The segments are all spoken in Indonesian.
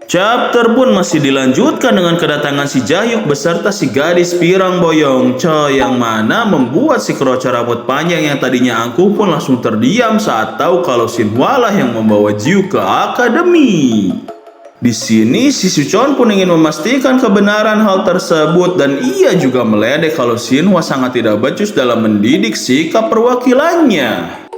Chapter pun masih dilanjutkan dengan kedatangan si Jahyuk beserta si gadis pirang boyong Cho, yang mana membuat si kroco rambut panjang yang tadinya angkuh pun langsung terdiam saat tahu kalau Shinhwa lah yang membawa Jiu ke akademi. Di sini si Suchon pun ingin memastikan kebenaran hal tersebut dan ia juga meledek kalau Shinhwa sangat tidak becus dalam mendidik sikap perwakilannya.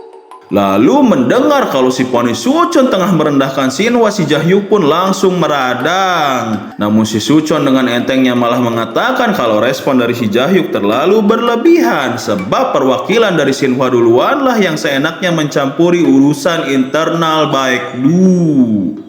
Lalu mendengar kalau si Poni Suchon tengah merendahkan Shinhwa, si Jahyuk pun langsung meradang. Namun si Suchon dengan entengnya malah mengatakan kalau respon dari si Jahyuk terlalu berlebihan, sebab perwakilan dari Shinhwa duluan lah yang seenaknya mencampuri urusan internal Baekdu.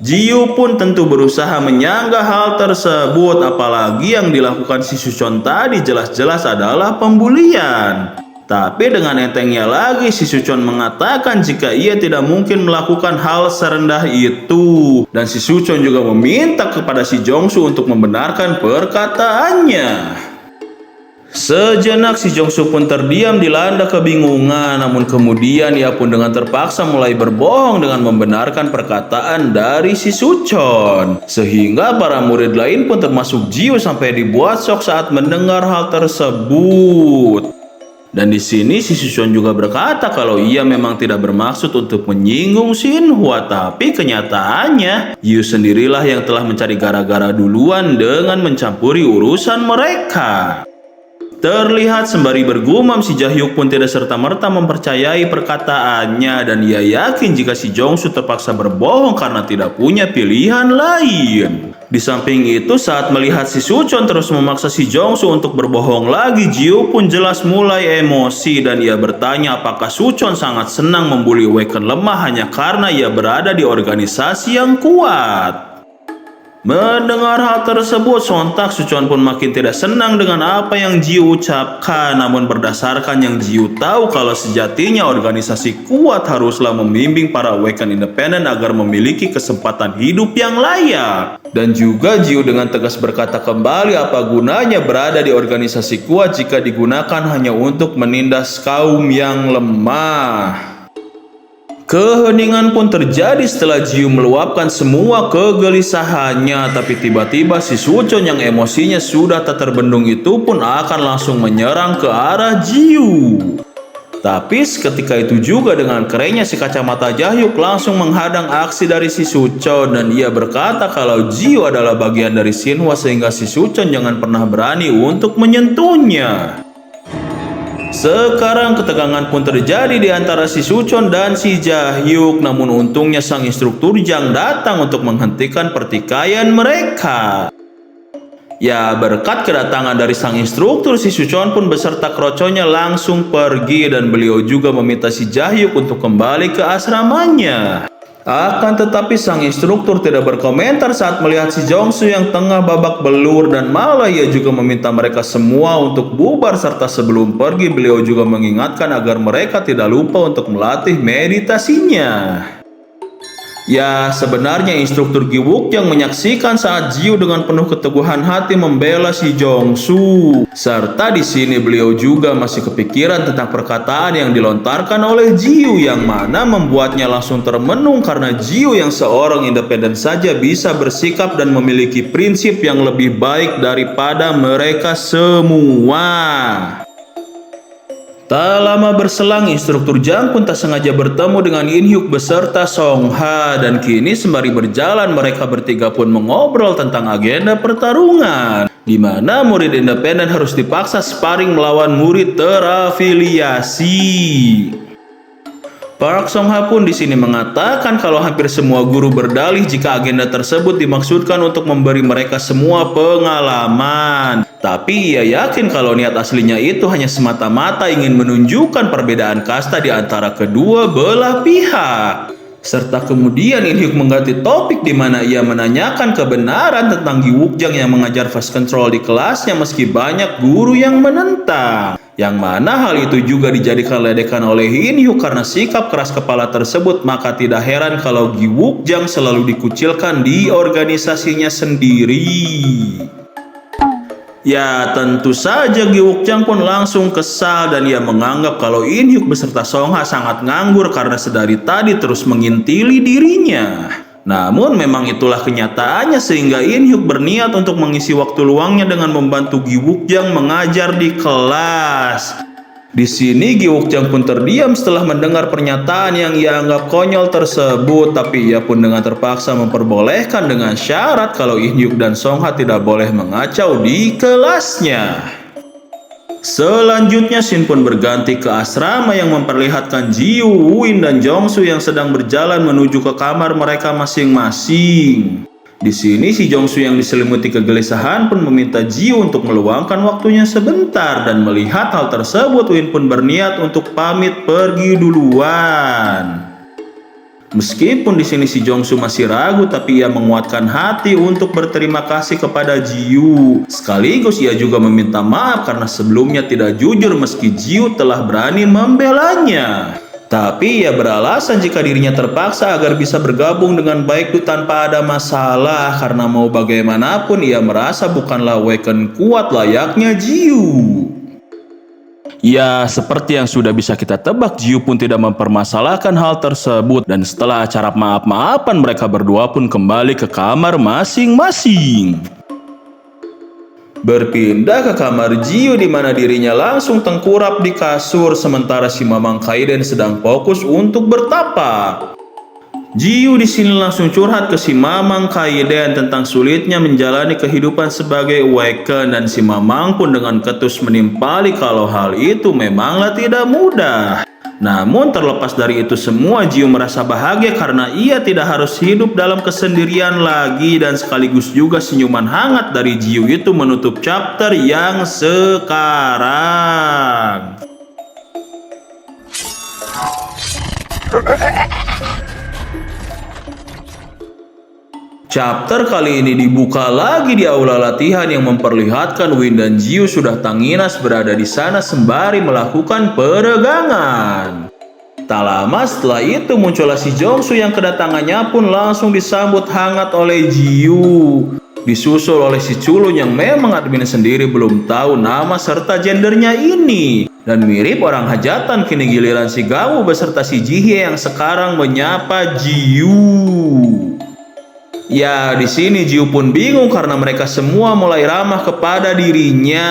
Jiu pun tentu berusaha menyanggah hal tersebut, apalagi yang dilakukan si Suchon tadi jelas-jelas adalah pembulian. Tapi dengan entengnya lagi si Suchon mengatakan jika ia tidak mungkin melakukan hal serendah itu. Dan si Suchon juga meminta kepada si Jongsu untuk membenarkan perkataannya. Sejenak si Jongsu pun terdiam dilanda kebingungan, namun kemudian ia pun dengan terpaksa mulai berbohong dengan membenarkan perkataan dari si Suchon. Sehingga para murid lain pun termasuk Jiu sampai dibuat shock saat mendengar hal tersebut. Dan di sini si Suchon juga berkata kalau ia memang tidak bermaksud untuk menyinggung Shinhwa, tapi kenyataannya Jiu sendirilah yang telah mencari gara-gara duluan dengan mencampuri urusan mereka. Terlihat sembari bergumam, si Jahyuk pun tidak serta-merta mempercayai perkataannya dan ia yakin jika si Jongsu terpaksa berbohong karena tidak punya pilihan lain. Di samping itu, saat melihat si Suchon terus memaksa si Jongsu untuk berbohong lagi, Jiu pun jelas mulai emosi dan ia bertanya apakah Suchon sangat senang membuli Weken lemah hanya karena ia berada di organisasi yang kuat. Mendengar hal tersebut, sontak Suchon pun makin tidak senang dengan apa yang Jiu ucapkan. Namun berdasarkan yang Jiu tahu kalau sejatinya organisasi kuat haruslah membimbing para Weken independen agar memiliki kesempatan hidup yang layak. Dan juga Jiu dengan tegas berkata kembali apa gunanya berada di organisasi kuat jika digunakan hanya untuk menindas kaum yang lemah. Keheningan pun terjadi setelah Jiu meluapkan semua kegelisahannya, tapi tiba-tiba si Suchon yang emosinya sudah tak terbendung itu pun akan langsung menyerang ke arah Jiu. Tapi seketika itu juga dengan kerennya si kacamata Jahyuk langsung menghadang aksi dari si Suchon dan ia berkata kalau Jiu adalah bagian dari Shinhwa sehingga si Suchon jangan pernah berani untuk menyentuhnya. Sekarang ketegangan pun terjadi di antara si Suchon dan si Jahyuk, namun untungnya sang instruktur Jang datang untuk menghentikan pertikaian mereka. Ya, berkat kedatangan dari sang instruktur, si Suchon pun beserta kroconya langsung pergi dan beliau juga meminta si Jahyuk untuk kembali ke asramanya. Akan tetapi sang instruktur tidak berkomentar saat melihat si Jongsu yang tengah babak belur dan malah ia juga meminta mereka semua untuk bubar, serta sebelum pergi beliau juga mengingatkan agar mereka tidak lupa untuk melatih meditasinya. Ya, sebenarnya instruktur Gi Wook-jang menyaksikan saat Jiu dengan penuh keteguhan hati membela si Jongsu. Serta di sini beliau juga masih kepikiran tentang perkataan yang dilontarkan oleh Jiu yang mana membuatnya langsung termenung karena Jiu yang seorang independen saja bisa bersikap dan memiliki prinsip yang lebih baik daripada mereka semua. Tak lama berselang, instruktur Jang pun tak sengaja bertemu dengan In Hyuk beserta Song Ha dan kini sembari berjalan mereka bertiga pun mengobrol tentang agenda pertarungan di mana murid independen harus dipaksa sparring melawan murid terafiliasi. Park Song Ha pun di sini mengatakan kalau hampir semua guru berdalih jika agenda tersebut dimaksudkan untuk memberi mereka semua pengalaman. Tapi ia yakin kalau niat aslinya itu hanya semata-mata ingin menunjukkan perbedaan kasta di antara kedua belah pihak. Serta kemudian In Hyuk mengganti topik di mana ia menanyakan kebenaran tentang Gi Wook-jang yang mengajar fast control di kelasnya meski banyak guru yang menentang. Yang mana hal itu juga dijadikan ledekan oleh In Hyuk karena sikap keras kepala tersebut, maka tidak heran kalau Gi Wook-jang selalu dikucilkan di organisasinya sendiri. Ya, tentu saja Gi Wook-jang pun langsung kesal dan ia menganggap kalau In Hyuk beserta Song Ha sangat nganggur karena sedari tadi terus mengintili dirinya. Namun memang itulah kenyataannya sehingga In Hyuk berniat untuk mengisi waktu luangnya dengan membantu Gi Wook-jang mengajar di kelas. Di sini Gi Wook-jang pun terdiam setelah mendengar pernyataan yang ia anggap konyol tersebut, tapi ia pun dengan terpaksa memperbolehkan dengan syarat kalau In Hyuk dan Song Ha tidak boleh mengacau di kelasnya. Selanjutnya scene pun berganti ke asrama yang memperlihatkan Ji Woo, Woo-in dan Jong-soo yang sedang berjalan menuju ke kamar mereka masing-masing. Di sini si Jong-soo yang diselimuti kegelisahan pun meminta Ji Woo untuk meluangkan waktunya sebentar, dan melihat hal tersebut Woo-in pun berniat untuk pamit pergi duluan. Meskipun di sini si Jong-soo masih ragu, tapi ia menguatkan hati untuk berterima kasih kepada Ji Woo. Sekaligus ia juga meminta maaf karena sebelumnya tidak jujur meski Ji Woo telah berani membelanya. Tapi ia beralasan jika dirinya terpaksa agar bisa bergabung dengan Baekdu tanpa ada masalah, karena mau bagaimanapun ia merasa bukanlah Waken kuat layaknya Ji Woo. Ya, seperti yang sudah bisa kita tebak, Ji Woo pun tidak mempermasalahkan hal tersebut, dan setelah acara maaf-maafan mereka berdua pun kembali ke kamar masing-masing. Berpindah ke kamar Ji Woo di mana dirinya langsung tengkurap di kasur sementara si Mamang Kaiden sedang fokus untuk bertapa. Ji Woo di sini langsung curhat ke si Mamang Kaiden tentang sulitnya menjalani kehidupan sebagai Waken, dan si Mamang pun dengan ketus menimpali kalau hal itu memanglah tidak mudah. Namun terlepas dari itu semua, Ji Woo merasa bahagia karena ia tidak harus hidup dalam kesendirian lagi, dan sekaligus juga senyuman hangat dari Ji Woo itu menutup chapter yang sekarang. Chapter kali ini dibuka lagi di aula latihan yang memperlihatkan Woo-in dan Ji Woo sudah tanginas berada di sana sembari melakukan peregangan. Tak lama setelah itu muncullah si Jong-soo yang kedatangannya pun langsung disambut hangat oleh Ji Woo. Disusul oleh si culun yang memang admin sendiri belum tahu nama serta gendernya ini. Dan mirip orang hajatan, kini giliran si Gawo beserta si Ji-hye yang sekarang menyapa Ji Woo. Ya, di sini Ji Woo pun bingung karena mereka semua mulai ramah kepada dirinya.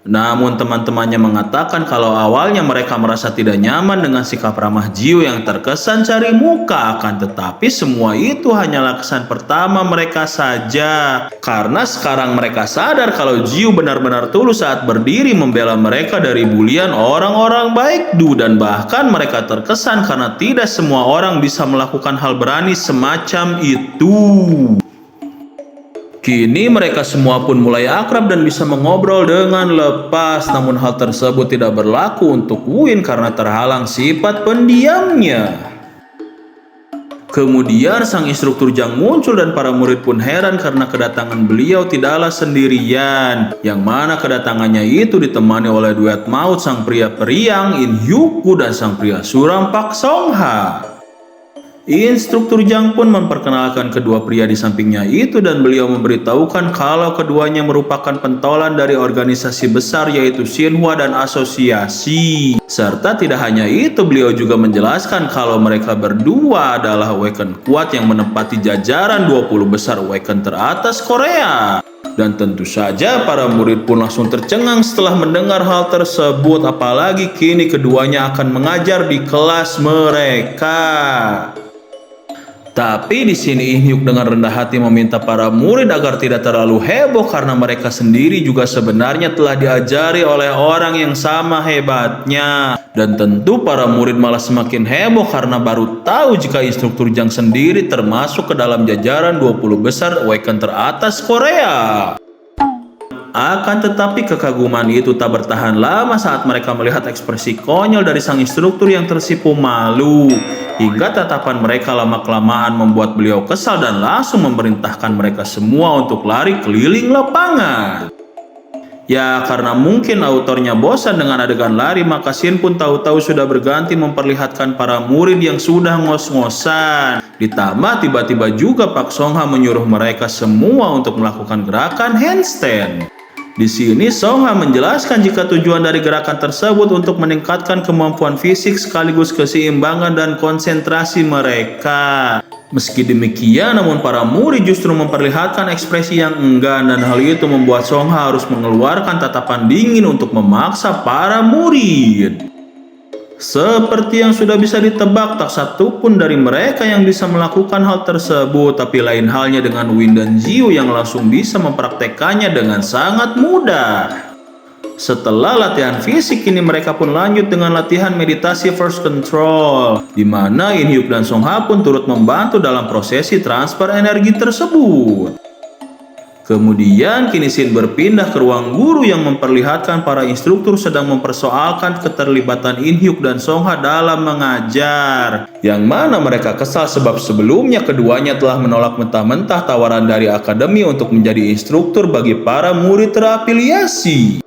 Namun teman-temannya mengatakan kalau awalnya mereka merasa tidak nyaman dengan sikap ramah Ji Woo yang terkesan cari muka, akan tetapi semua itu hanyalah kesan pertama mereka saja. Karena sekarang mereka sadar kalau Ji Woo benar-benar tulus saat berdiri membela mereka dari bulian orang-orang Baekdu, dan bahkan mereka terkesan karena tidak semua orang bisa melakukan hal berani semacam itu. Kini mereka semua pun mulai akrab dan bisa mengobrol dengan lepas, namun hal tersebut tidak berlaku untuk Woo-in karena terhalang sifat pendiamnya. Kemudian sang instruktur Jang muncul dan para murid pun heran karena kedatangan beliau tidaklah sendirian, yang mana kedatangannya itu ditemani oleh duet maut sang pria periang In Hyuk-woo dan sang pria suram Pak Song Ha. Instruktur Jang pun memperkenalkan kedua pria di sampingnya itu, dan beliau memberitahukan kalau keduanya merupakan pentolan dari organisasi besar yaitu Shinhwa dan Asosiasi. Serta tidak hanya itu, beliau juga menjelaskan kalau mereka berdua adalah Waken kuat yang menempati jajaran 20 besar Waken teratas Korea. Dan tentu saja para murid pun langsung tercengang setelah mendengar hal tersebut, apalagi kini keduanya akan mengajar di kelas mereka. Tapi di sini In Hyuk dengan rendah hati meminta para murid agar tidak terlalu heboh karena mereka sendiri juga sebenarnya telah diajari oleh orang yang sama hebatnya. Dan tentu para murid malah semakin heboh karena baru tahu jika instruktur Jang sendiri termasuk ke dalam jajaran 20 besar Waken teratas Korea. Akan tetapi kekaguman itu tak bertahan lama saat mereka melihat ekspresi konyol dari sang instruktur yang tersipu malu. Hingga tatapan mereka lama-kelamaan membuat beliau kesal dan langsung memerintahkan mereka semua untuk lari keliling lapangan. Ya, karena mungkin autornya bosan dengan adegan lari, maka scene pun tahu-tahu sudah berganti memperlihatkan para murid yang sudah ngos-ngosan. Ditambah tiba-tiba juga Pak Song Ha menyuruh mereka semua untuk melakukan gerakan handstand. Di sini Songha menjelaskan jika tujuan dari gerakan tersebut untuk meningkatkan kemampuan fisik sekaligus keseimbangan dan konsentrasi mereka. Meski demikian, namun para murid justru memperlihatkan ekspresi yang enggan dan hal itu membuat Songha harus mengeluarkan tatapan dingin untuk memaksa para murid. Seperti yang sudah bisa ditebak, tak satu pun dari mereka yang bisa melakukan hal tersebut, tapi lain halnya dengan Win dan Ziyu yang langsung bisa mempraktekannya dengan sangat mudah. Setelah latihan fisik ini mereka pun lanjut dengan latihan meditasi first control, di mana In Hyuk dan Songha pun turut membantu dalam prosesi transfer energi tersebut. Kemudian kini scene berpindah ke ruang guru yang memperlihatkan para instruktur sedang mempersoalkan keterlibatan In Hyuk dan Songha dalam mengajar. Yang mana mereka kesal sebab sebelumnya keduanya telah menolak mentah-mentah tawaran dari akademi untuk menjadi instruktur bagi para murid terafiliasi.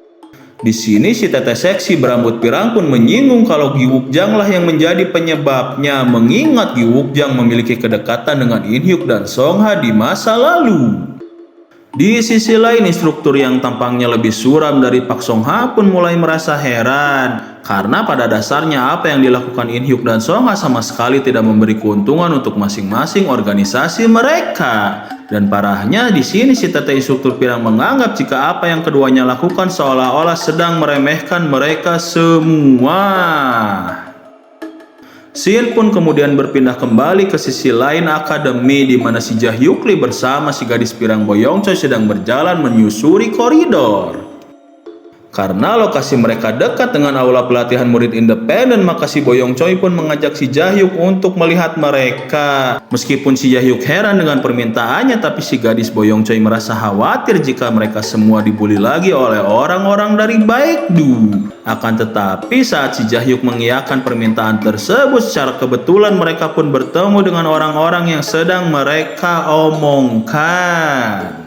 Di sini si teteh seksi berambut pirang pun menyinggung kalau Gi Wook-jang lah yang menjadi penyebabnya, mengingat Gi Wook-jang memiliki kedekatan dengan In Hyuk dan Songha di masa lalu. Di sisi lain, instruktur yang tampangnya lebih suram dari Pak Songha pun mulai merasa heran karena pada dasarnya apa yang dilakukan In Hyuk dan Songha sama sekali tidak memberi keuntungan untuk masing-masing organisasi mereka. Dan parahnya di sini si teteh instruktur pirang menganggap jika apa yang keduanya lakukan seolah-olah sedang meremehkan mereka semua. Scene pun kemudian berpindah kembali ke sisi lain akademi di mana si Ja Hyuk Lee bersama si gadis pirang Boyong Choi sedang berjalan menyusuri koridor. Karena lokasi mereka dekat dengan aula pelatihan murid independen, maka si Boyong Choi pun mengajak si Ja Hyuk untuk melihat mereka. Meskipun si Ja Hyuk heran dengan permintaannya, tapi si gadis Boyong Choi merasa khawatir jika mereka semua dibully lagi oleh orang-orang dari Baekdu. Akan tetapi saat si Ja Hyuk mengiyakan permintaan tersebut, secara kebetulan mereka pun bertemu dengan orang-orang yang sedang mereka omongkan.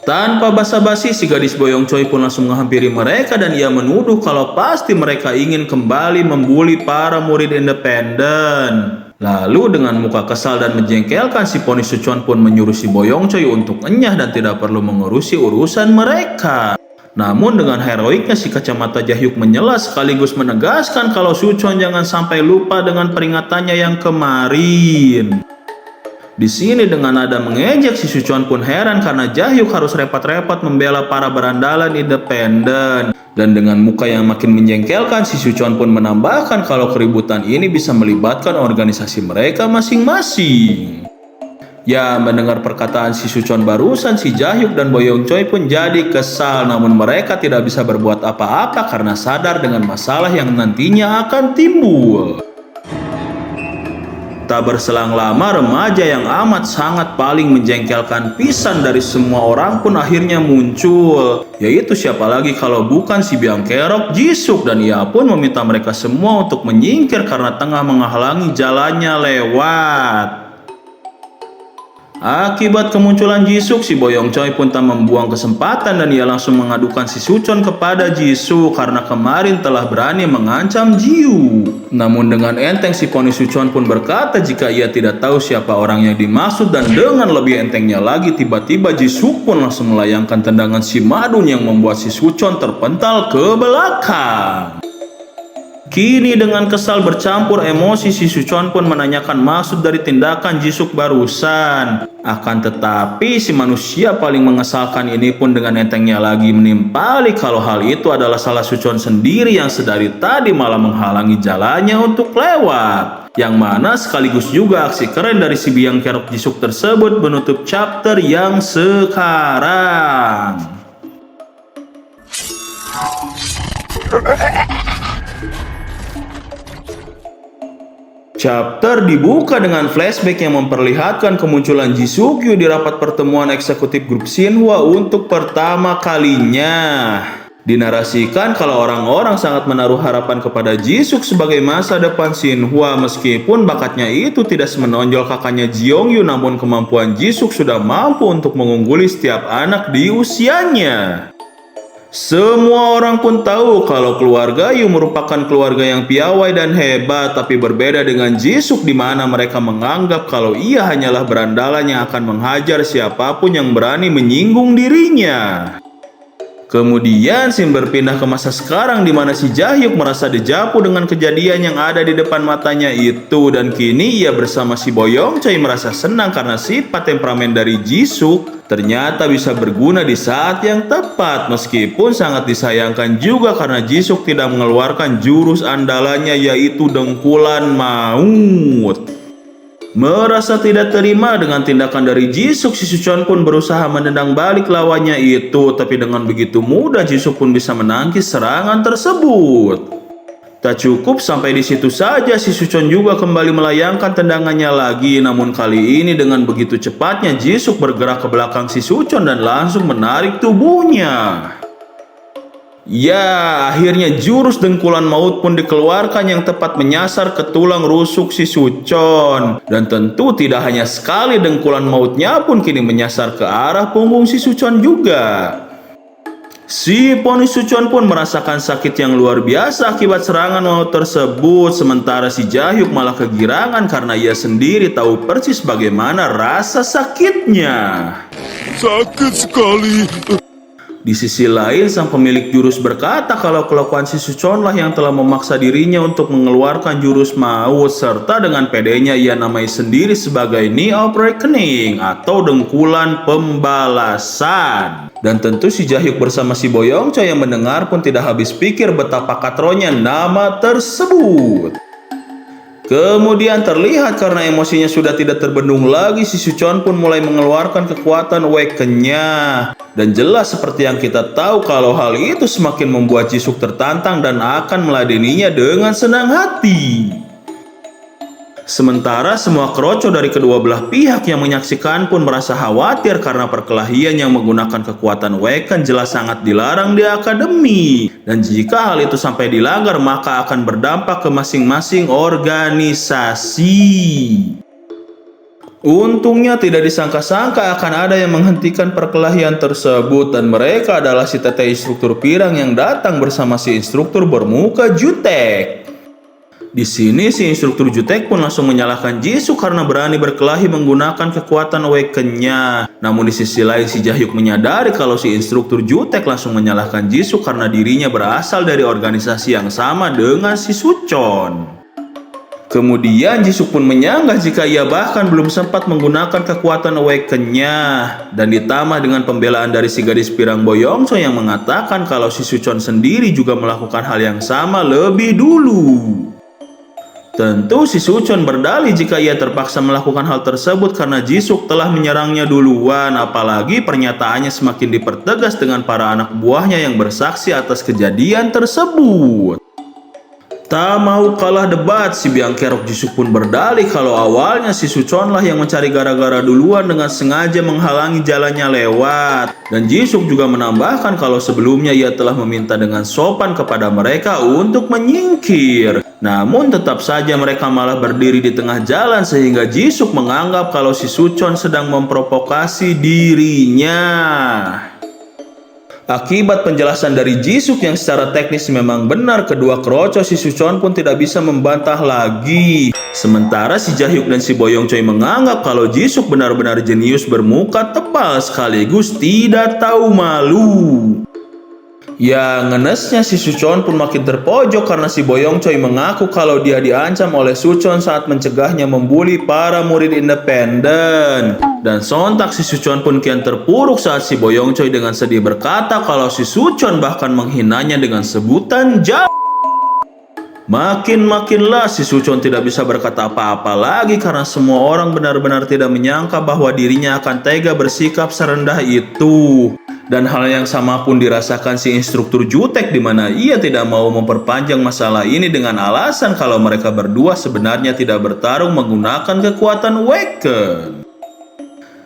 Tanpa basa-basi, si gadis Boyong Choi pun langsung menghampiri mereka dan ia menuduh kalau pasti mereka ingin kembali membuli para murid independen. Lalu dengan muka kesal dan menjengkelkan, si Poni Suchon pun menyuruh si Boyong Choi untuk enyah dan tidak perlu mengurusi urusan mereka. Namun dengan heroiknya si kacamata Ja Hyuk menyela sekaligus menegaskan kalau Suchon jangan sampai lupa dengan peringatannya yang kemarin. Di sini dengan nada mengejek, si Suchon pun heran karena Ja Hyuk harus repot-repot membela para berandalan independen. Dan dengan muka yang makin menjengkelkan, si Suchon pun menambahkan kalau keributan ini bisa melibatkan organisasi mereka masing-masing. Ya, mendengar perkataan si Suchon barusan, si Ja Hyuk dan Boyong Choi pun jadi kesal, namun mereka tidak bisa berbuat apa-apa karena sadar dengan masalah yang nantinya akan timbul. Tak berselang lama, remaja yang amat sangat paling menjengkelkan pisan dari semua orang pun akhirnya muncul. Yaitu siapa lagi kalau bukan si biang kerok Jisuk, dan ia pun meminta mereka semua untuk menyingkir karena tengah menghalangi jalannya lewat. Akibat kemunculan Jisuk, si Boyong Choi pun tak membuang kesempatan dan ia langsung mengadukan si Suchon kepada Jisuk karena kemarin telah berani mengancam Jiu. Namun dengan enteng si Poni Suchon pun berkata jika ia tidak tahu siapa orang yang dimaksud, dan dengan lebih entengnya lagi tiba-tiba Jisuk pun langsung melayangkan tendangan si Madun yang membuat si Suchon terpental ke belakang. Kini dengan kesal bercampur emosi, si Suchon pun menanyakan maksud dari tindakan Jisuk barusan. Akan tetapi si manusia paling mengesalkan ini pun dengan entengnya lagi menimpali kalau hal itu adalah salah Suchon sendiri yang sedari tadi malah menghalangi jalannya untuk lewat. Yang mana sekaligus juga aksi keren dari si biang kerok Jisuk tersebut menutup chapter yang sekarang. Chapter dibuka dengan flashback yang memperlihatkan kemunculan Jisukyu di rapat pertemuan eksekutif grup Shinhwa untuk pertama kalinya. Dinarasikan kalau orang-orang sangat menaruh harapan kepada Jisuk sebagai masa depan Shinhwa, meskipun bakatnya itu tidak semenonjol kakaknya Jeongyu, namun kemampuan Jisuk sudah mampu untuk mengungguli setiap anak di usianya. Semua orang pun tahu kalau keluarga Yu merupakan keluarga yang piawai dan hebat, tapi berbeda dengan Jisuk di mana mereka menganggap kalau ia hanyalah berandalan yang akan menghajar siapapun yang berani menyinggung dirinya. Kemudian scene berpindah ke masa sekarang di mana si Jahyuk merasa dejavu dengan kejadian yang ada di depan matanya itu, dan kini ia bersama si Boyong Choi merasa senang karena sifat temperamen dari Jisuk ternyata bisa berguna di saat yang tepat, meskipun sangat disayangkan juga karena Jisuk tidak mengeluarkan jurus andalannya yaitu dengkulan maut. Merasa tidak terima dengan tindakan dari Jisuk, si Suchon pun berusaha menendang balik lawannya itu, tapi dengan begitu mudah Jisuk pun bisa menangkis serangan tersebut. Tak cukup sampai di situ saja, si Suchon juga kembali melayangkan tendangannya lagi, namun kali ini dengan begitu cepatnya Jisuk bergerak ke belakang si Suchon dan langsung menarik tubuhnya. Ya, akhirnya jurus dengkulan maut pun dikeluarkan yang tepat menyasar ke tulang rusuk si Suchon. Dan tentu tidak hanya sekali, dengkulan mautnya pun kini menyasar ke arah punggung si Suchon juga. Si poni Suchon pun merasakan sakit yang luar biasa akibat serangan maut tersebut, sementara si Jahyuk malah kegirangan karena ia sendiri tahu persis bagaimana rasa sakitnya. Sakit sekali. Di sisi lain, sang pemilik jurus berkata kalau kelakuan si Suchon lah yang telah memaksa dirinya untuk mengeluarkan jurus maut, serta dengan pedenya ia namai sendiri sebagai Knee of Reckoning atau dengkulan pembalasan. Dan tentu si Jahyuk bersama si Boyong Choi yang mendengar pun tidak habis pikir betapa katronya nama tersebut. Kemudian terlihat karena emosinya sudah tidak terbendung lagi, si Suchon pun mulai mengeluarkan kekuatan Awaken-nya. Dan jelas seperti yang kita tahu kalau hal itu semakin membuat Jisuk tertantang dan akan meladeninya dengan senang hati. Sementara semua kroco dari kedua belah pihak yang menyaksikan pun merasa khawatir karena perkelahian yang menggunakan kekuatan Awaken jelas sangat dilarang di akademi. Dan jika hal itu sampai dilanggar maka akan berdampak ke masing-masing organisasi. Untungnya tidak disangka-sangka akan ada yang menghentikan perkelahian tersebut, dan mereka adalah si teteh instruktur pirang yang datang bersama si instruktur bermuka jutek. Di sini si instruktur jutek pun langsung menyalahkan Jisuk karena berani berkelahi menggunakan kekuatan Awaken-nya. Namun di sisi lain si Jahyuk menyadari kalau si instruktur jutek langsung menyalahkan Jisuk karena dirinya berasal dari organisasi yang sama dengan si Suchon. Kemudian Jisuk pun menyanggah jika ia bahkan belum sempat menggunakan kekuatan Awaken-nya. Dan ditambah dengan pembelaan dari si gadis pirang Boyong Choi yang mengatakan kalau si Suchon sendiri juga melakukan hal yang sama lebih dulu. Tentu si Suchon berdalih jika ia terpaksa melakukan hal tersebut karena Jisuk telah menyerangnya duluan, apalagi pernyataannya semakin dipertegas dengan para anak buahnya yang bersaksi atas kejadian tersebut. Tak mau kalah debat, si biang kerok Jisuk pun berdalih kalau awalnya si Suchon lah yang mencari gara-gara duluan dengan sengaja menghalangi jalannya lewat. Dan Jisuk juga menambahkan kalau sebelumnya ia telah meminta dengan sopan kepada mereka untuk menyingkir. Namun tetap saja mereka malah berdiri di tengah jalan sehingga Jisuk menganggap kalau si Suchon sedang memprovokasi dirinya. Akibat penjelasan dari Jisuk yang secara teknis memang benar, kedua kroco si Suchon pun tidak bisa membantah lagi. Sementara si Jahyuk dan si Boyong Choi menganggap kalau Jisuk benar-benar jenius bermuka tebal sekaligus tidak tahu malu. Ya, ngenesnya si Suchon pun makin terpojok karena si Boyong Choi mengaku kalau dia diancam oleh Suchon saat mencegahnya membuli para murid independen. Dan sontak si Suchon pun kian terpuruk saat si Boyong Choi dengan sedih berkata kalau si Suchon bahkan menghinanya dengan sebutan jahat. Makin-makinlah si Suchon tidak bisa berkata apa-apa lagi karena semua orang benar-benar tidak menyangka bahwa dirinya akan tega bersikap serendah itu. Dan hal yang sama pun dirasakan si instruktur jutek di mana ia tidak mau memperpanjang masalah ini dengan alasan kalau mereka berdua sebenarnya tidak bertarung menggunakan kekuatan Awaken.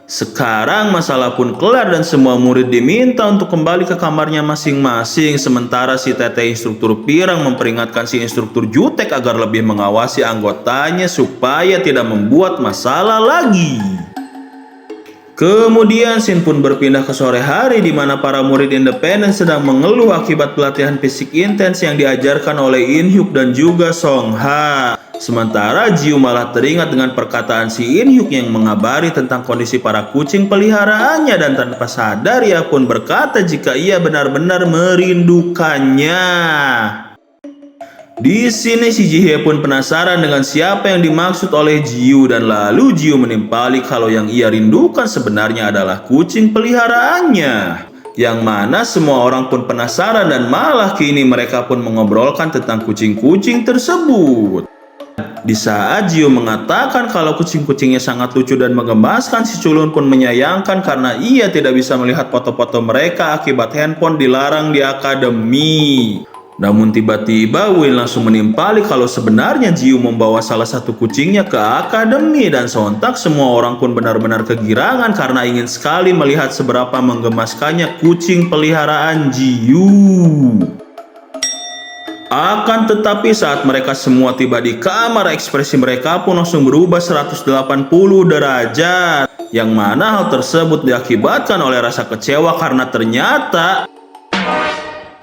Sekarang masalah pun kelar dan semua murid diminta untuk kembali ke kamarnya masing-masing. Sementara si teteh instruktur pirang memperingatkan si instruktur jutek agar lebih mengawasi anggotanya supaya tidak membuat masalah lagi. Kemudian scene pun berpindah ke sore hari di mana para murid independen sedang mengeluh akibat pelatihan fisik intens yang diajarkan oleh In Hyuk dan juga Song Ha. Sementara Jiu malah teringat dengan perkataan si In Hyuk yang mengabari tentang kondisi para kucing peliharaannya, dan tanpa sadar ia pun berkata jika ia benar-benar merindukannya. Di sini si Jihye pun penasaran dengan siapa yang dimaksud oleh Jiu, dan lalu Jiu menimpali kalau yang ia rindukan sebenarnya adalah kucing peliharaannya. Yang mana semua orang pun penasaran dan malah kini mereka pun mengobrolkan tentang kucing-kucing tersebut. Di saat Jiu mengatakan kalau kucing-kucingnya sangat lucu dan menggemaskan, si Culun pun menyayangkan karena ia tidak bisa melihat foto-foto mereka akibat handphone dilarang di akademi. Namun tiba-tiba Win langsung menimpali kalau sebenarnya Jiu membawa salah satu kucingnya ke akademi, dan sontak semua orang pun benar-benar kegirangan karena ingin sekali melihat seberapa menggemaskannya kucing peliharaan Jiu. Akan tetapi saat mereka semua tiba di kamar, ekspresi mereka pun langsung berubah 180 derajat. Yang mana hal tersebut diakibatkan oleh rasa kecewa karena ternyata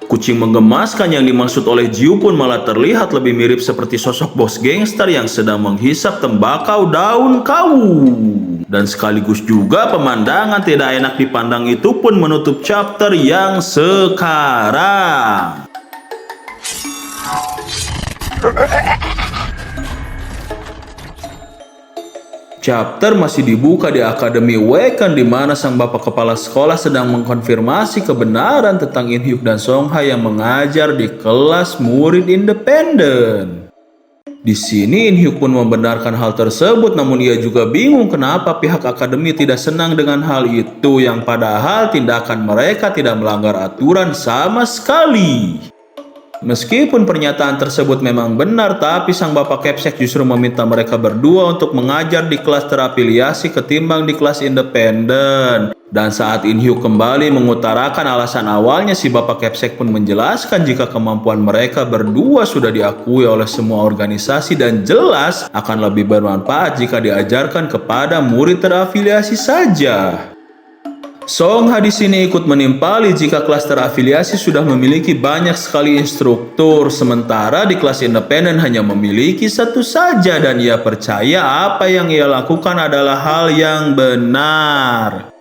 kucing menggemaskan yang dimaksud oleh Jiu pun malah terlihat lebih mirip seperti sosok bos gangster yang sedang menghisap tembakau daun kawu. Dan sekaligus juga pemandangan tidak enak dipandang itu pun menutup chapter yang sekarang. Chapter masih dibuka di Akademi Waken, di mana sang bapak kepala sekolah sedang mengkonfirmasi kebenaran tentang In Hyuk dan Song Ha yang mengajar di kelas murid independen. Di sini In Hyuk pun membenarkan hal tersebut, namun ia juga bingung kenapa pihak akademi tidak senang dengan hal itu, yang padahal tindakan mereka tidak melanggar aturan sama sekali. Meskipun pernyataan tersebut memang benar, tapi sang bapak Kepsek justru meminta mereka berdua untuk mengajar di kelas terafiliasi ketimbang di kelas independen. Dan saat In Hyuk kembali mengutarakan alasan awalnya, si bapak Kepsek pun menjelaskan jika kemampuan mereka berdua sudah diakui oleh semua organisasi dan jelas akan lebih bermanfaat jika diajarkan kepada murid terafiliasi saja. Song Ha di sini ikut menimpali jika kelas terafiliasi sudah memiliki banyak sekali instruktur, sementara di kelas independen hanya memiliki satu saja, dan ia percaya apa yang ia lakukan adalah hal yang benar.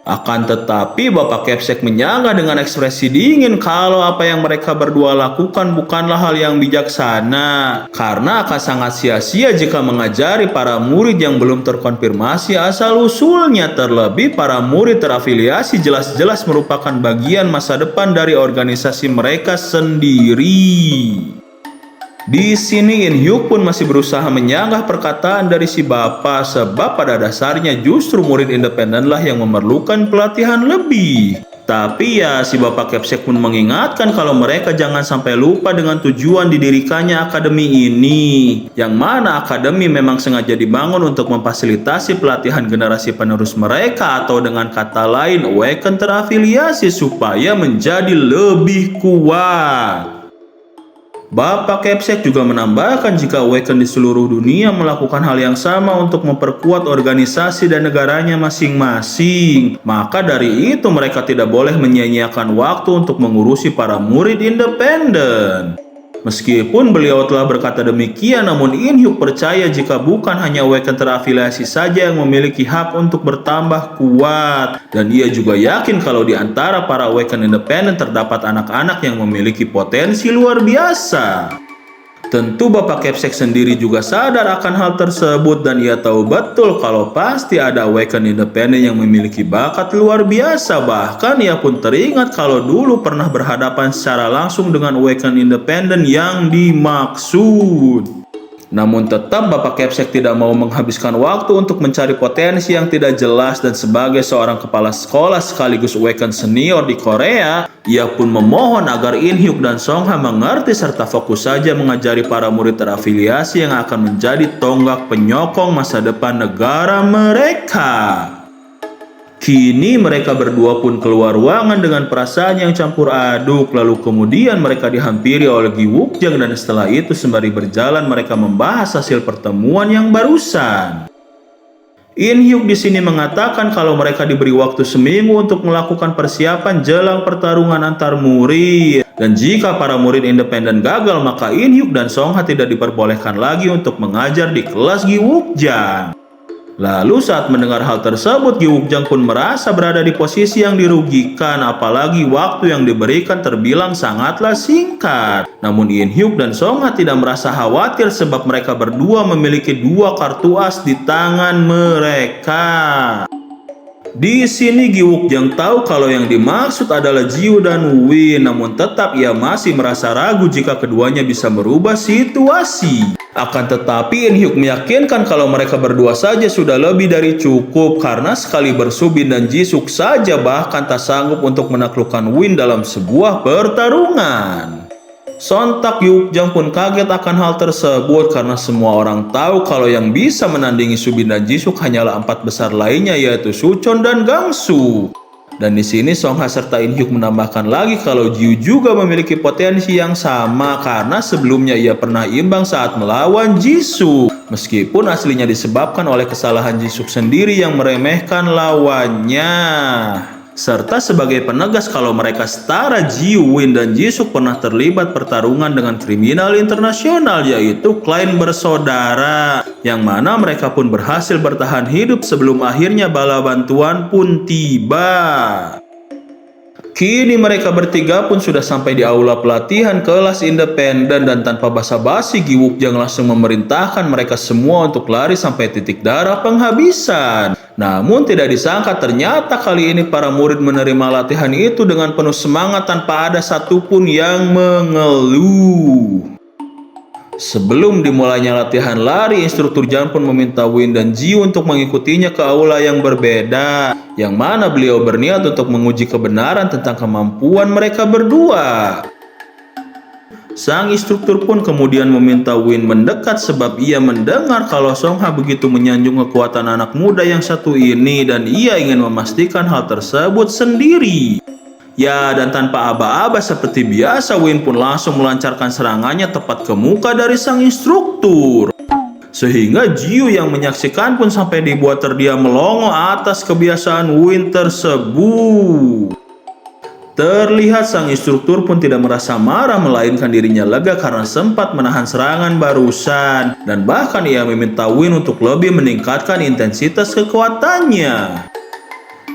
Akan tetapi bapak Kepsek menyanggah dengan ekspresi dingin kalau apa yang mereka berdua lakukan bukanlah hal yang bijaksana, karena akan sangat sia-sia jika mengajari para murid yang belum terkonfirmasi asal-usulnya, terlebih para murid terafiliasi jelas-jelas merupakan bagian masa depan dari organisasi mereka sendiri. Di sini In Hyuk pun masih berusaha menyanggah perkataan dari si bapak, sebab pada dasarnya justru murid independenlah yang memerlukan pelatihan lebih. Tapi ya si bapak Kepsek pun mengingatkan kalau mereka jangan sampai lupa dengan tujuan didirikannya akademi ini, yang mana akademi memang sengaja dibangun untuk memfasilitasi pelatihan generasi penerus mereka, atau dengan kata lain Waken terafiliasi supaya menjadi lebih kuat. Bapak Kepsek juga menambahkan jika Waken di seluruh dunia melakukan hal yang sama untuk memperkuat organisasi dan negaranya masing-masing, maka dari itu mereka tidak boleh menyia-nyiakan waktu untuk mengurusi para murid independen. Meskipun beliau telah berkata demikian, namun In Hyuk percaya jika bukan hanya Waken terafiliasi saja yang memiliki hak untuk bertambah kuat, dan ia juga yakin kalau di antara para Waken independen terdapat anak-anak yang memiliki potensi luar biasa. Tentu bapak Kepsek sendiri juga sadar akan hal tersebut, dan ia tahu betul kalau pasti ada Waken independen yang memiliki bakat luar biasa. Bahkan ia pun teringat kalau dulu pernah berhadapan secara langsung dengan Waken independen yang dimaksud. Namun tetap bapak Kepsek tidak mau menghabiskan waktu untuk mencari potensi yang tidak jelas, dan sebagai seorang kepala sekolah sekaligus Waken senior di Korea, ia pun memohon agar In Hyuk dan Song Ha mengerti serta fokus saja mengajari para murid terafiliasi yang akan menjadi tonggak penyokong masa depan negara mereka. Kini mereka berdua pun keluar ruangan dengan perasaan yang campur aduk, lalu kemudian mereka dihampiri oleh Gi Wook-jang, dan setelah itu sembari berjalan mereka membahas hasil pertemuan yang barusan. In Hyuk di sini mengatakan kalau mereka diberi waktu seminggu untuk melakukan persiapan jelang pertarungan antar murid, Dan jika para murid independen gagal, maka In Hyuk dan Song Ha tidak diperbolehkan lagi untuk mengajar di kelas Gi Wook-jang. Lalu saat mendengar hal tersebut, Gi Wook-jang pun merasa berada di posisi yang dirugikan, apalagi waktu yang diberikan terbilang sangatlah singkat. Namun In Hyuk dan Song Ha tidak merasa khawatir sebab mereka berdua memiliki 2 kartu as di tangan mereka. Di sini Gi Wook-jang tahu kalau yang dimaksud adalah Jiu dan Win, namun tetap ia masih merasa ragu jika keduanya bisa merubah situasi. Akan tetapi In Hyuk meyakinkan kalau mereka berdua saja sudah lebih dari cukup, karena sekali Subin dan Jisuk saja bahkan tak sanggup untuk menaklukkan Win dalam sebuah pertarungan. Sontak Gi Wook-jang pun kaget akan hal tersebut karena semua orang tahu kalau yang bisa menandingi Subin dan Jisuk hanyalah 4 besar lainnya, yaitu Suchon dan Gangsu. Dan di sini Song Ha serta In Hyuk menambahkan lagi kalau Jiu juga memiliki potensi yang sama karena sebelumnya ia pernah imbang saat melawan Jisuk. Meskipun aslinya disebabkan oleh kesalahan Jisuk sendiri yang meremehkan lawannya. Serta sebagai penegas kalau mereka setara, Jiu, Win, dan Jisuk pernah terlibat pertarungan dengan kriminal internasional yaitu klien bersaudara, yang mana mereka pun berhasil bertahan hidup sebelum akhirnya bala bantuan pun tiba. Kini mereka bertiga pun sudah sampai di aula pelatihan kelas independen dan tanpa basa-basi Gi Wook-jang langsung memerintahkan mereka semua untuk lari sampai titik darah penghabisan. Namun tidak disangka ternyata kali ini para murid menerima latihan itu dengan penuh semangat tanpa ada satupun yang mengeluh. Sebelum dimulainya latihan lari, instruktur Jang pun meminta Win dan Ji untuk mengikutinya ke aula yang berbeda, yang mana beliau berniat untuk menguji kebenaran tentang kemampuan mereka berdua. Sang instruktur pun kemudian meminta Win mendekat sebab ia mendengar kalau Song Ha begitu menyanjung kekuatan anak muda yang satu ini dan ia ingin memastikan hal tersebut sendiri. Ya, dan tanpa aba-aba seperti biasa, Win pun langsung melancarkan serangannya tepat ke muka dari sang instruktur. Sehingga Jiu yang menyaksikan pun sampai dibuat terdiam melongo atas kebiasaan Win tersebut. Terlihat sang instruktur pun tidak merasa marah, melainkan dirinya lega karena sempat menahan serangan barusan. Dan bahkan ia meminta Win untuk lebih meningkatkan intensitas kekuatannya.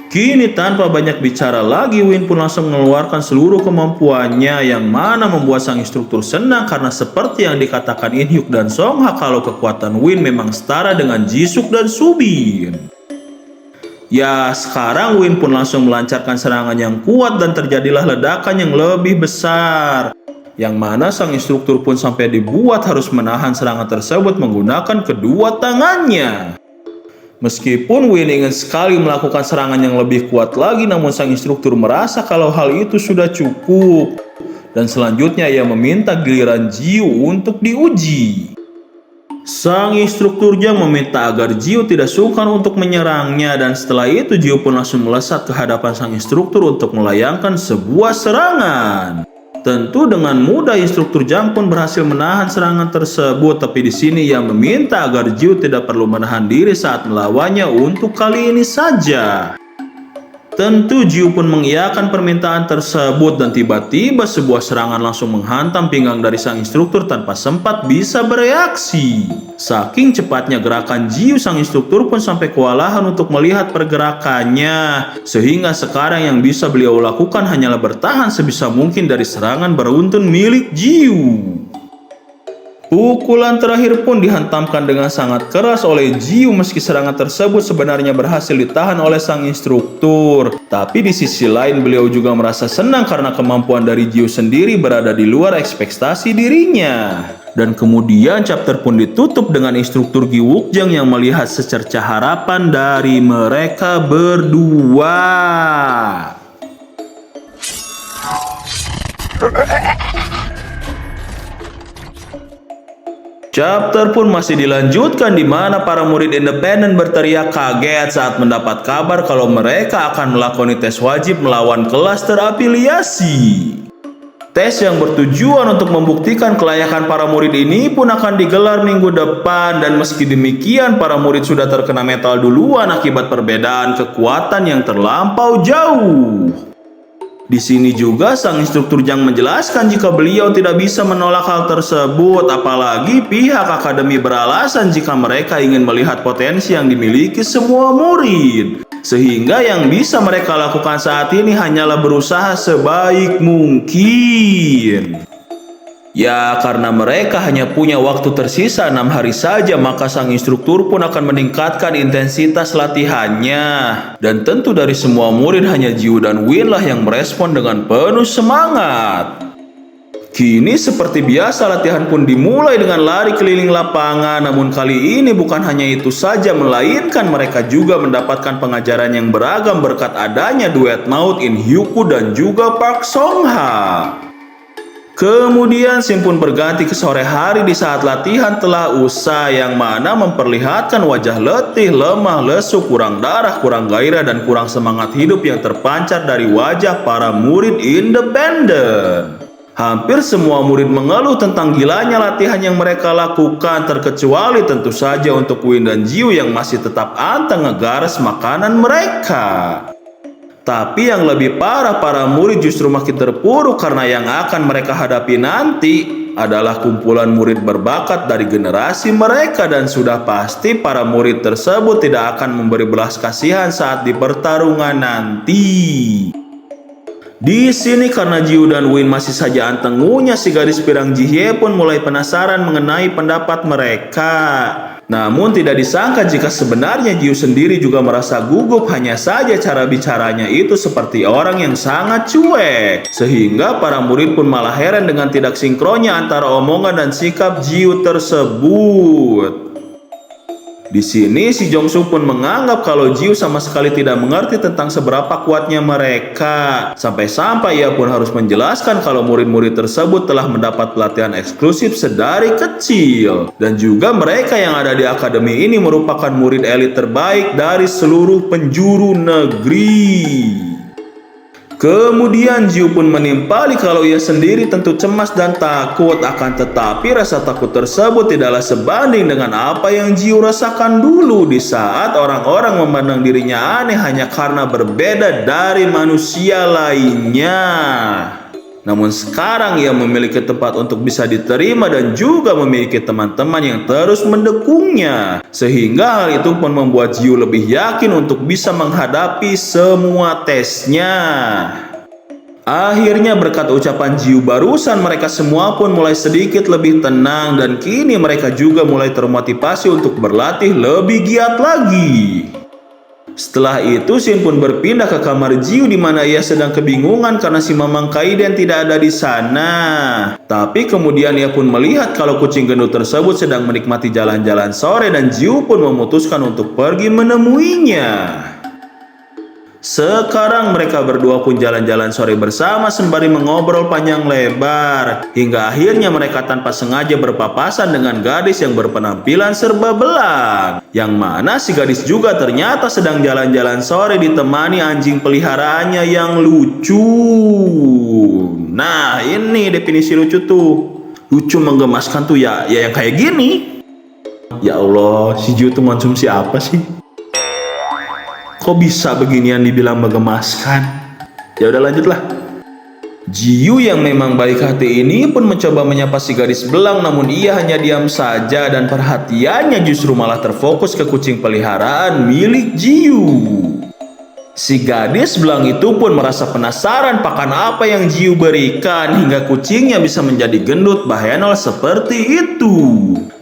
Kini tanpa banyak bicara lagi, Win pun langsung mengeluarkan seluruh kemampuannya, yang mana membuat sang instruktur senang karena seperti yang dikatakan In Hyuk dan Song Ha kalau kekuatan Win memang setara dengan Jisuk dan Subin. Ya, sekarang Win pun langsung melancarkan serangan yang kuat dan terjadilah ledakan yang lebih besar, yang mana sang instruktur pun sampai dibuat harus menahan serangan tersebut menggunakan kedua tangannya. Meskipun Win ingin sekali melakukan serangan yang lebih kuat lagi, namun sang instruktur merasa kalau hal itu sudah cukup. Dan selanjutnya ia meminta giliran Jiu untuk diuji. Sang instruktur Jang meminta agar Jiu tidak sungkan untuk menyerangnya, dan setelah itu Jiu pun langsung melesat ke hadapan sang instruktur untuk melayangkan sebuah serangan. Tentu dengan mudah instruktur Jang pun berhasil menahan serangan tersebut, tapi di sini ia meminta agar Jiu tidak perlu menahan diri saat melawannya untuk kali ini saja. Tentu Jiu pun mengiyakan permintaan tersebut dan tiba-tiba sebuah serangan langsung menghantam pinggang dari sang instruktur tanpa sempat bisa bereaksi. Saking cepatnya gerakan Jiu, sang instruktur pun sampai kewalahan untuk melihat pergerakannya, sehingga sekarang yang bisa beliau lakukan hanyalah bertahan sebisa mungkin dari serangan beruntun milik Jiu. Pukulan terakhir pun dihantamkan dengan sangat keras oleh Jiu, meski serangan tersebut sebenarnya berhasil ditahan oleh sang instruktur. Tapi di sisi lain beliau juga merasa senang karena kemampuan dari Jiu sendiri berada di luar ekspektasi dirinya. Dan kemudian chapter pun ditutup dengan instruktur Gi Wook-jang yang melihat secercah harapan dari mereka berdua. Chapter pun masih dilanjutkan di mana para murid independen berteriak kaget saat mendapat kabar kalau mereka akan melakoni tes wajib melawan kelas terafiliasi. Tes yang bertujuan untuk membuktikan kelayakan para murid ini pun akan digelar minggu depan, dan meski demikian para murid sudah terkena metal duluan akibat perbedaan kekuatan yang terlampau jauh. Di sini juga sang instruktur Jang menjelaskan jika beliau tidak bisa menolak hal tersebut, apalagi pihak akademi beralasan jika mereka ingin melihat potensi yang dimiliki semua murid. Sehingga yang bisa mereka lakukan saat ini hanyalah berusaha sebaik mungkin. Ya, karena mereka hanya punya waktu tersisa 6 hari saja, maka sang instruktur pun akan meningkatkan intensitas latihannya. Dan tentu dari semua murid hanya Jiu dan Win lah yang merespon dengan penuh semangat. Kini seperti biasa latihan pun dimulai dengan lari keliling lapangan, namun kali ini bukan hanya itu saja, melainkan mereka juga mendapatkan pengajaran yang beragam berkat adanya duet maut In Hyuku dan juga Park Song Ha. Kemudian scene pun berganti ke sore hari di saat latihan telah usai, yang mana memperlihatkan wajah letih, lemah, lesu, kurang darah, kurang gairah, dan kurang semangat hidup yang terpancar dari wajah para murid independen. Hampir semua murid mengeluh tentang gilanya latihan yang mereka lakukan, terkecuali tentu saja untuk Win dan Jiu yang masih tetap anteng ngegares makanan mereka. Tapi yang lebih parah, para murid justru makin terpuruk karena yang akan mereka hadapi nanti adalah kumpulan murid berbakat dari generasi mereka, dan sudah pasti para murid tersebut tidak akan memberi belas kasihan saat di pertarungan nanti. Di sini karena Jiu dan Win masih saja anteng ngunyah, si gadis pirang Jihye pun mulai penasaran mengenai pendapat mereka. Namun tidak disangka jika sebenarnya Jiu sendiri juga merasa gugup, hanya saja cara bicaranya itu seperti orang yang sangat cuek. Sehingga para murid pun malah heran dengan tidak sinkronnya antara omongan dan sikap Jiu tersebut. Di sini si Jongsu pun menganggap kalau Jiu sama sekali tidak mengerti tentang seberapa kuatnya mereka. Sampai-sampai ia pun harus menjelaskan kalau murid-murid tersebut telah mendapat pelatihan eksklusif sedari kecil. Dan juga mereka yang ada di akademi ini merupakan murid elit terbaik dari seluruh penjuru negeri. Kemudian Jiu pun menimpali kalau ia sendiri tentu cemas dan takut, akan tetapi rasa takut tersebut tidaklah sebanding dengan apa yang Jiu rasakan dulu di saat orang-orang memandang dirinya aneh hanya karena berbeda dari manusia lainnya. Namun sekarang ia memiliki tempat untuk bisa diterima dan juga memiliki teman-teman yang terus mendukungnya. Sehingga hal itu pun membuat Jiu lebih yakin untuk bisa menghadapi semua tesnya. Akhirnya berkat ucapan Jiu barusan, mereka semua pun mulai sedikit lebih tenang dan kini mereka juga mulai termotivasi untuk berlatih lebih giat lagi. Setelah itu Shin pun berpindah ke kamar Jiu di mana ia sedang kebingungan karena si Mamang Kaiden tidak ada di sana. Tapi kemudian ia pun melihat kalau kucing gendut tersebut sedang menikmati jalan-jalan sore dan Jiu pun memutuskan untuk pergi menemuinya. Sekarang mereka berdua pun jalan-jalan sore bersama sembari mengobrol panjang lebar. Hingga akhirnya mereka tanpa sengaja berpapasan dengan gadis yang berpenampilan serba belang. Yang mana si gadis juga ternyata sedang jalan-jalan sore ditemani anjing peliharaannya yang lucu. Nah ini definisi lucu tuh. Lucu menggemaskan tuh ya yang kayak gini. Ya Allah, si Jiu tuh konsumsi apa sih? Kok bisa beginian dibilang menggemaskan? Ya udah lanjutlah. Jiu yang memang baik hati ini pun mencoba menyapa si gadis belang, namun ia hanya diam saja dan perhatiannya justru malah terfokus ke kucing peliharaan milik Jiu. Si gadis belang itu pun merasa penasaran pakan apa yang Jiu berikan hingga kucingnya bisa menjadi gendut bahenol seperti itu.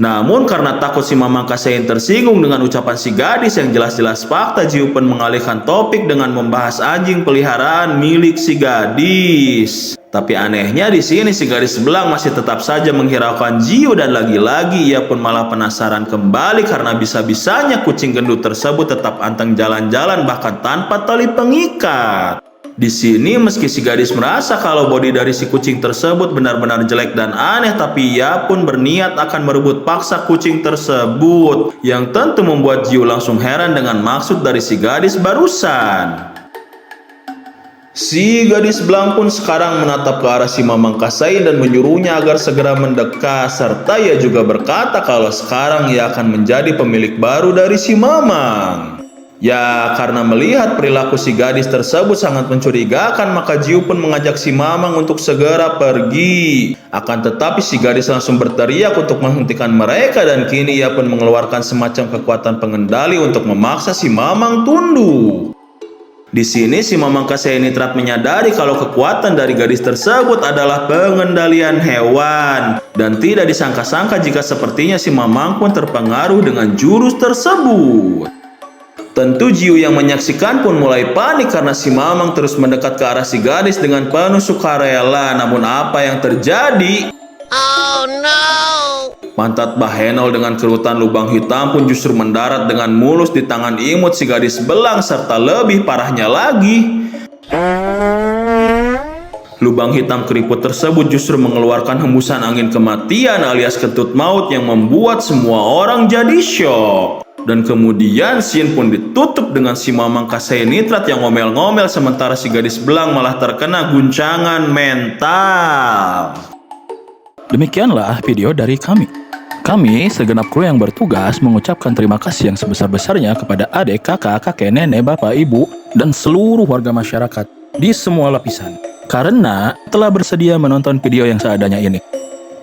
Namun karena takut si Mamang Kasein tersinggung dengan ucapan si gadis yang jelas-jelas fakta, Jiu pun mengalihkan topik dengan membahas anjing peliharaan milik si gadis. Tapi anehnya di sini si gadis belang masih tetap saja menghiraukan Jiu dan lagi-lagi ia pun malah penasaran kembali karena bisa-bisanya kucing gendut tersebut tetap anteng jalan-jalan bahkan tanpa tali pengikat. Di sini meski si gadis merasa kalau bodi dari si kucing tersebut benar-benar jelek dan aneh, tapi ia pun berniat akan merebut paksa kucing tersebut, yang tentu membuat Jiu langsung heran dengan maksud dari si gadis barusan. Si gadis belang pun sekarang menatap ke arah si Mamang Kasai dan menyuruhnya agar segera mendekat, serta ia juga berkata kalau sekarang ia akan menjadi pemilik baru dari si Mamang. Ya, karena melihat perilaku si gadis tersebut sangat mencurigakan, maka Jiu pun mengajak si Mamang untuk segera pergi. Akan tetapi si gadis langsung berteriak untuk menghentikan mereka dan kini ia pun mengeluarkan semacam kekuatan pengendali untuk memaksa si Mamang tunduk. Di sini si Mamang Kasenitrat menyadari kalau kekuatan dari gadis tersebut adalah pengendalian hewan. Dan tidak disangka-sangka jika sepertinya si Mamang pun terpengaruh dengan jurus tersebut. Tentu Jiu yang menyaksikan pun mulai panik karena si Mamang terus mendekat ke arah si gadis dengan penuh sukarela. Namun apa yang terjadi? Oh no! Pantat Bahenol dengan kerutan lubang hitam pun justru mendarat dengan mulus di tangan imut si gadis belang, serta lebih parahnya lagi, lubang hitam keriput tersebut justru mengeluarkan hembusan angin kematian alias kentut maut yang membuat semua orang jadi syok. Dan kemudian scene pun ditutup dengan si Mamang Kasenitrat yang ngomel-ngomel sementara si gadis belang malah terkena guncangan mental. Demikianlah video dari kami. Kami, segenap kru yang bertugas, mengucapkan terima kasih yang sebesar-besarnya kepada adik, kakak, kakek, nenek, bapak, ibu, dan seluruh warga masyarakat di semua lapisan, karena telah bersedia menonton video yang seadanya ini.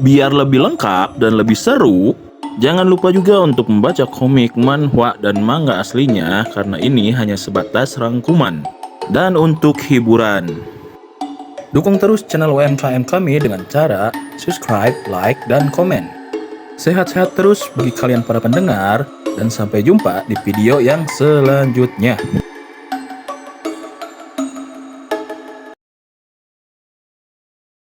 Biar lebih lengkap dan lebih seru, jangan lupa juga untuk membaca komik, manhwa, dan manga aslinya karena ini hanya sebatas rangkuman dan untuk hiburan. Dukung terus channel UMKM kami dengan cara subscribe, like, dan komen. Sehat-sehat terus bagi kalian para pendengar dan sampai jumpa di video yang selanjutnya.